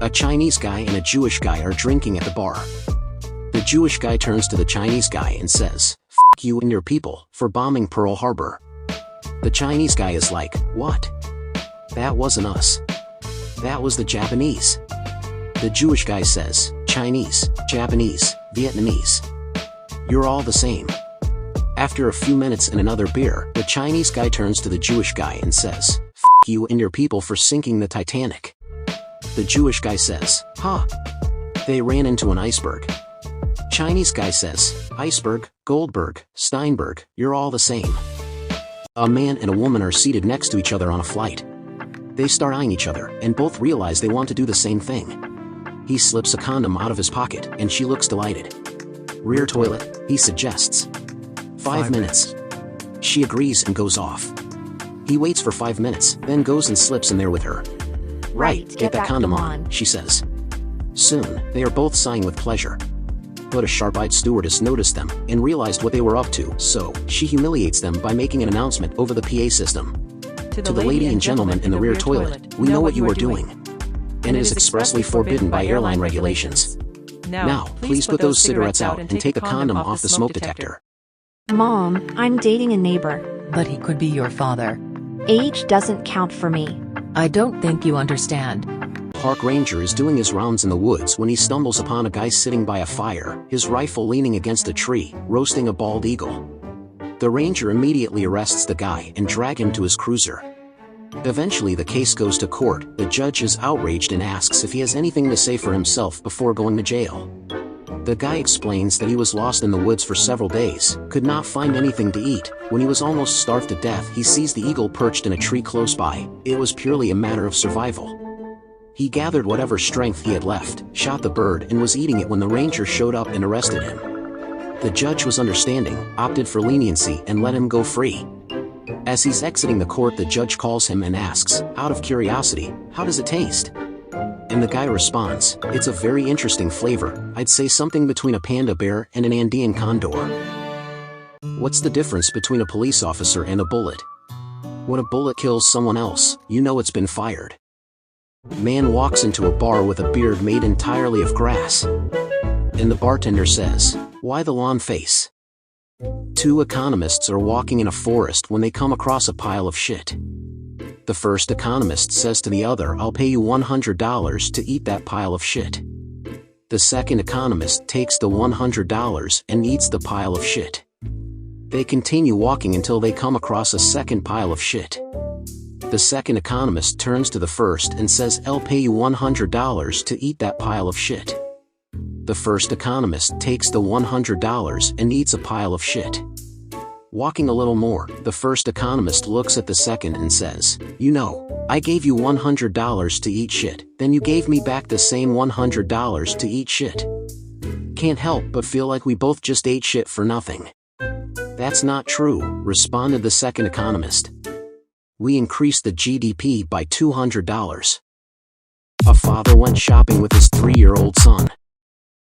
A Chinese guy and a Jewish guy are drinking at the bar. The Jewish guy turns to the Chinese guy and says, "F you and your people for bombing Pearl Harbor." The Chinese guy is like, "What? That wasn't us. That was the Japanese." The Jewish guy says, "Chinese, Japanese, Vietnamese. You're all the same." After a few minutes and another beer, the Chinese guy turns to the Jewish guy and says, "F you and your people for sinking the Titanic." The Jewish guy says, "Huh? They ran into an iceberg." Chinese guy says, "Iceberg, Goldberg, Steinberg, you're all the same." A man and a woman are seated next to each other on a flight. They start eyeing each other, and both realize they want to do the same thing. He slips a condom out of his pocket, and she looks delighted. "Rear toilet," he suggests. 5 minutes. She agrees and goes off. He waits for 5 minutes, then goes and slips in there with her. "Right, get that condom on," she says. Soon, they are both sighing with pleasure. But a sharp-eyed stewardess noticed them and realized what they were up to, so she humiliates them by making an announcement over the PA system. To the lady and gentleman in the rear toilet, we know what you are doing. And it is expressly forbidden by airline regulations. Now, please put those cigarettes out and take a condom off the smoke detector. Mom, I'm dating a neighbor. But he could be your father. Age doesn't count for me. I don't think you understand. Park ranger is doing his rounds in the woods when he stumbles upon a guy sitting by a fire, his rifle leaning against a tree, roasting a bald eagle. The ranger immediately arrests the guy and drags him to his cruiser. Eventually the case goes to court. The judge is outraged and asks if he has anything to say for himself before going to jail. The guy explains that he was lost in the woods for several days, could not find anything to eat. When he was almost starved to death, he sees the eagle perched in a tree close by. It was purely a matter of survival. He gathered whatever strength he had left, shot the bird, and was eating it when the ranger showed up and arrested him. The judge was understanding, opted for leniency, and let him go free. As he's exiting the court, the judge calls him and asks, out of curiosity, "How does it taste?" And the guy responds, "It's a very interesting flavor. I'd say something between a panda bear and an Andean condor." What's the difference between a police officer and a bullet? When a bullet kills someone else, you know it's been fired. Man walks into a bar with a beard made entirely of grass. And the bartender says, "Why the lawn face?" Two economists are walking in a forest when they come across a pile of shit. The first economist says to the other, "I'll pay you $100 to eat that pile of shit." The second economist takes the $100 and eats the pile of shit. They continue walking until they come across a second pile of shit. The second economist turns to the first and says, "I'll pay you $100 to eat that pile of shit." The first economist takes the $100 and eats a pile of shit. Walking a little more, the first economist looks at the second and says, "You know, I gave you $100 to eat shit, then you gave me back the same $100 to eat shit. Can't help but feel like we both just ate shit for nothing." "That's not true," responded the second economist. "We increased the GDP by $200. A father went shopping with his 3-year-old son.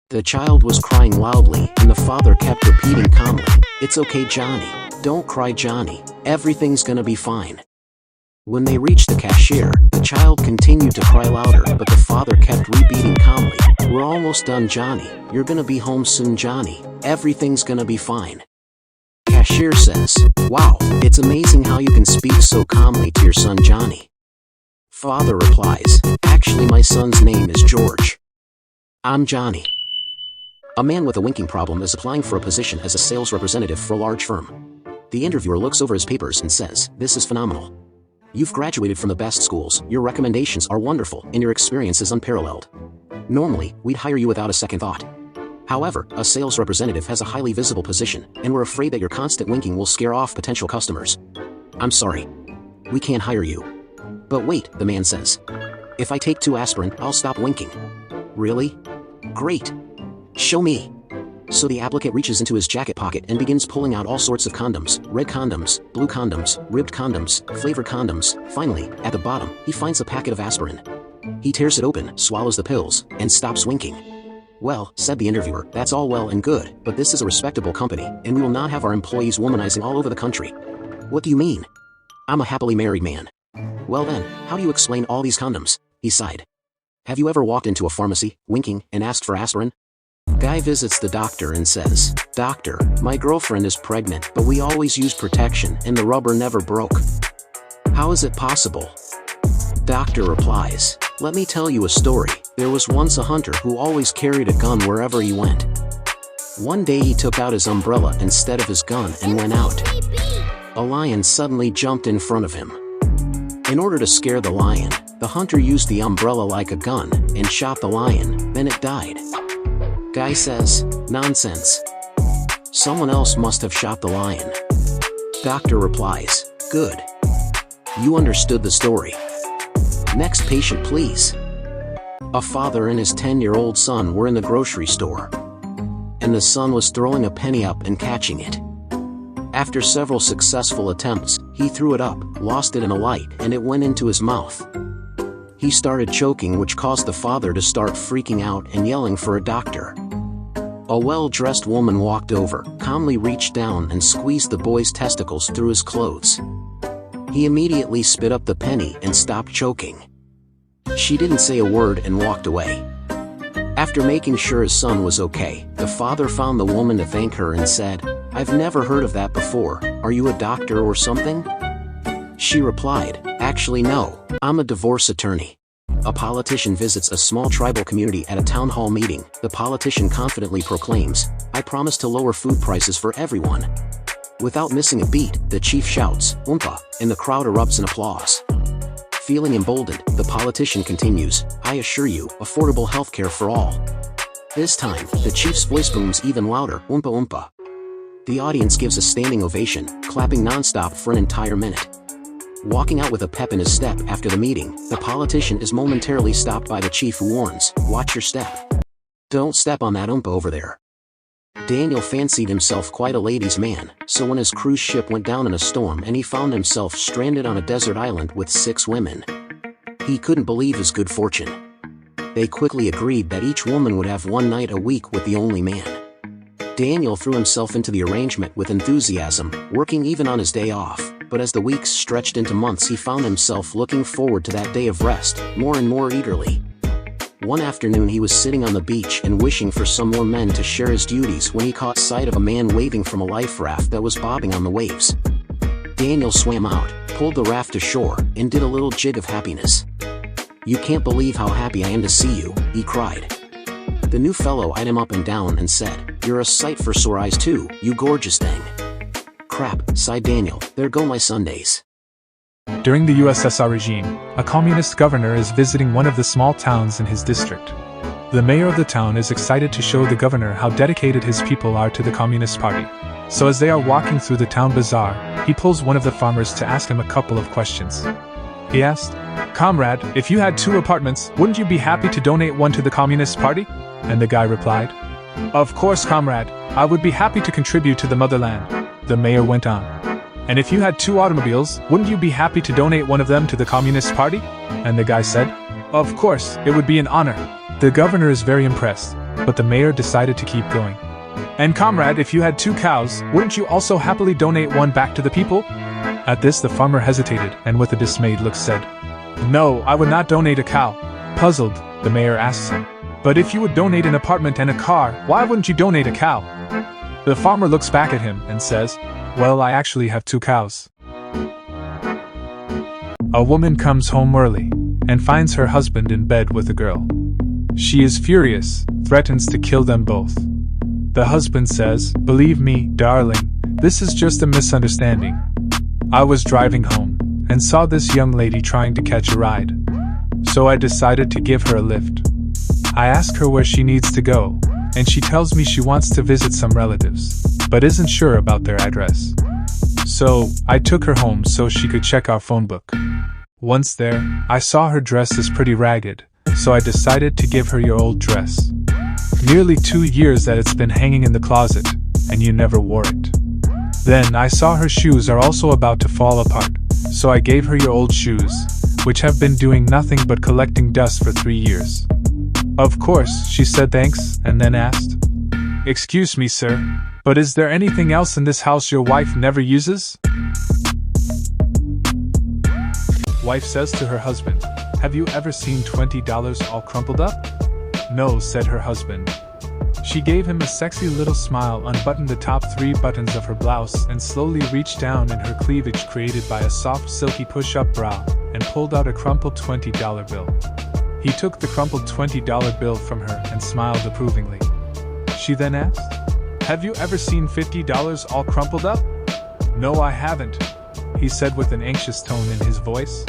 The child was crying loudly, and the father kept repeating calmly, "It's okay, Johnny. Don't cry, Johnny. Everything's gonna be fine." When they reached the cashier, the child continued to cry louder, but the father kept repeating calmly, "We're almost done, Johnny. You're gonna be home soon, Johnny. Everything's gonna be fine." Cashier says, "Wow, it's amazing how you can speak so calmly to your son, Johnny." Father replies, "Actually, my son's name is George. I'm Johnny." A man with a winking problem is applying for a position as a sales representative for a large firm. The interviewer looks over his papers and says, "This is phenomenal. You've graduated from the best schools, your recommendations are wonderful, and your experience is unparalleled. Normally, we'd hire you without a second thought. However, a sales representative has a highly visible position, and we're afraid that your constant winking will scare off potential customers. I'm sorry. We can't hire you." "But wait," the man says. "If I take 2 aspirin, I'll stop winking." "Really? Great. Show me." So the applicant reaches into his jacket pocket and begins pulling out all sorts of condoms, red condoms, blue condoms, ribbed condoms, flavored condoms. Finally, at the bottom, he finds a packet of aspirin. He tears it open, swallows the pills, and stops winking. "Well," said the interviewer, "that's all well and good, but this is a respectable company, and we will not have our employees womanizing all over the country." "What do you mean? I'm a happily married man." "Well then, how do you explain all these condoms?" He sighed. Have you ever walked into a pharmacy, winking, and asked for aspirin? Guy visits the doctor and says, "Doctor, my girlfriend is pregnant, but we always use protection and the rubber never broke. How is it possible?" Doctor replies, "Let me tell you a story. There was once a hunter who always carried a gun wherever he went. One day he took out his umbrella instead of his gun and went out. A lion suddenly jumped in front of him. In order to scare the lion, the hunter used the umbrella like a gun and shot the lion, then it died." Guy says, "Nonsense. Someone else must have shot the lion." Doctor replies, "Good. You understood the story. Next patient, please." A father and his 10-year-old son were in the grocery store, and the son was throwing a penny up and catching it. After several successful attempts, he threw it up, lost it in a light, and it went into his mouth. He started choking, which caused the father to start freaking out and yelling for a doctor. A well-dressed woman walked over, calmly reached down and squeezed the boy's testicles through his clothes. He immediately spit up the penny and stopped choking. She didn't say a word and walked away. After making sure his son was okay, the father found the woman to thank her and said, "I've never heard of that before. Are you a doctor or something?" She replied, "Actually no, I'm a divorce attorney." A politician visits a small tribal community at a town hall meeting. The politician confidently proclaims, "I promise to lower food prices for everyone." Without missing a beat, the chief shouts, "Oompa," and the crowd erupts in applause. Feeling emboldened, the politician continues, "I assure you, affordable healthcare for all." This time, the chief's voice booms even louder, "Oompa Oompa." The audience gives a standing ovation, clapping non-stop for an entire minute. Walking out with a pep in his step after the meeting, the politician is momentarily stopped by the chief, who warns, "Watch your step. Don't step on that Oompa over there." Daniel fancied himself quite a ladies' man, so when his cruise ship went down in a storm and he found himself stranded on a desert island with 6 women, he couldn't believe his good fortune. They quickly agreed that each woman would have one night a week with the only man. Daniel threw himself into the arrangement with enthusiasm, working even on his day off, but as the weeks stretched into months he found himself looking forward to that day of rest, more and more eagerly. One afternoon he was sitting on the beach and wishing for some more men to share his duties when he caught sight of a man waving from a life raft that was bobbing on the waves. Daniel swam out, pulled the raft to shore, and did a little jig of happiness. "You can't believe how happy I am to see you," he cried. The new fellow eyed him up and down and said, "You're a sight for sore eyes too, you gorgeous thing." "Crap," sighed Daniel, "there go my Sundays." During the USSR regime, a communist governor is visiting one of the small towns in his district. The mayor of the town is excited to show the governor how dedicated his people are to the Communist Party. So as they are walking through the town bazaar, he pulls one of the farmers to ask him a couple of questions. He asked, "Comrade, if you had 2 apartments, wouldn't you be happy to donate one to the Communist Party?" And the guy replied, "Of course, comrade, I would be happy to contribute to the motherland." The mayor went on, "And if you had 2 automobiles, wouldn't you be happy to donate one of them to the Communist Party?" And the guy said, "Of course, it would be an honor." The governor is very impressed, but the mayor decided to keep going. "And comrade, if you had 2 cows, wouldn't you also happily donate one back to the people?" At this the farmer hesitated and with a dismayed look said, "No, I would not donate a cow." Puzzled, the mayor asks him, "But if you would donate an apartment and a car, why wouldn't you donate a cow?" The farmer looks back at him and says, "Well, I actually have 2 cows." A woman comes home early and finds her husband in bed with a girl. She is furious, threatens to kill them both. The husband says, "Believe me, darling, this is just a misunderstanding. I was driving home and saw this young lady trying to catch a ride. So I decided to give her a lift. I ask her where she needs to go, and she tells me she wants to visit some relatives, but isn't sure about their address. So I took her home so she could check our phone book. Once there, I saw her dress is pretty ragged, so I decided to give her your old dress. Nearly 2 years that it's been hanging in the closet, and you never wore it. Then I saw her shoes are also about to fall apart, so I gave her your old shoes, which have been doing nothing but collecting dust for 3 years. Of course, she said thanks, and then asked, "Excuse me, sir, but is there anything else in this house your wife never uses?" Wife says to her husband, Have you ever seen $20 all crumpled up? No, said her husband. She gave him a sexy little smile, unbuttoned the top 3 buttons of her blouse, and slowly reached down in her cleavage created by a soft, silky push-up bra, and pulled out a crumpled $20 bill. He took the crumpled $20 bill from her and smiled approvingly. She then asked, "Have you ever seen $50 all crumpled up?" "No, I haven't," he said with an anxious tone in his voice.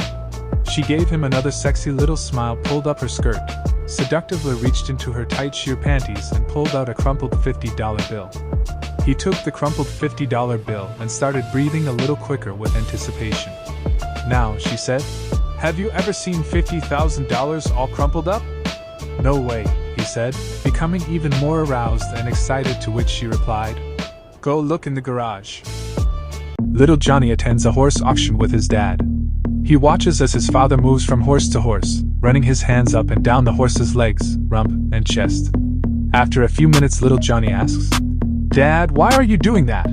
She gave him another sexy little smile, pulled up her skirt, seductively reached into her tight sheer panties and pulled out a crumpled $50 bill. He took the crumpled $50 bill and started breathing a little quicker with anticipation. "Now," she said, "have you ever seen $50,000 all crumpled up?" "No way," he said, becoming even more aroused and excited, to which she replied, "Go look in the garage." Little Johnny attends a horse auction with his dad. He watches as his father moves from horse to horse, running his hands up and down the horse's legs, rump, and chest. After a few minutes, little Johnny asks, "Dad, why are you doing that?"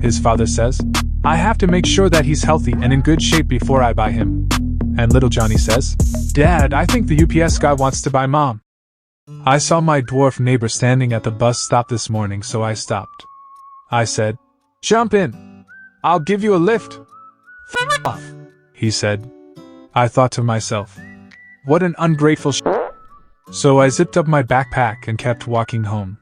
His father says, "I have to make sure that he's healthy and in good shape before I buy him." And little Johnny says, "Dad, I think the UPS guy wants to buy Mom. I saw my dwarf neighbor standing at the bus stop this morning, so I stopped. I said, 'Jump in. I'll give you a lift.' F off," he said. I thought to myself, what an ungrateful So I zipped up my backpack and kept walking home.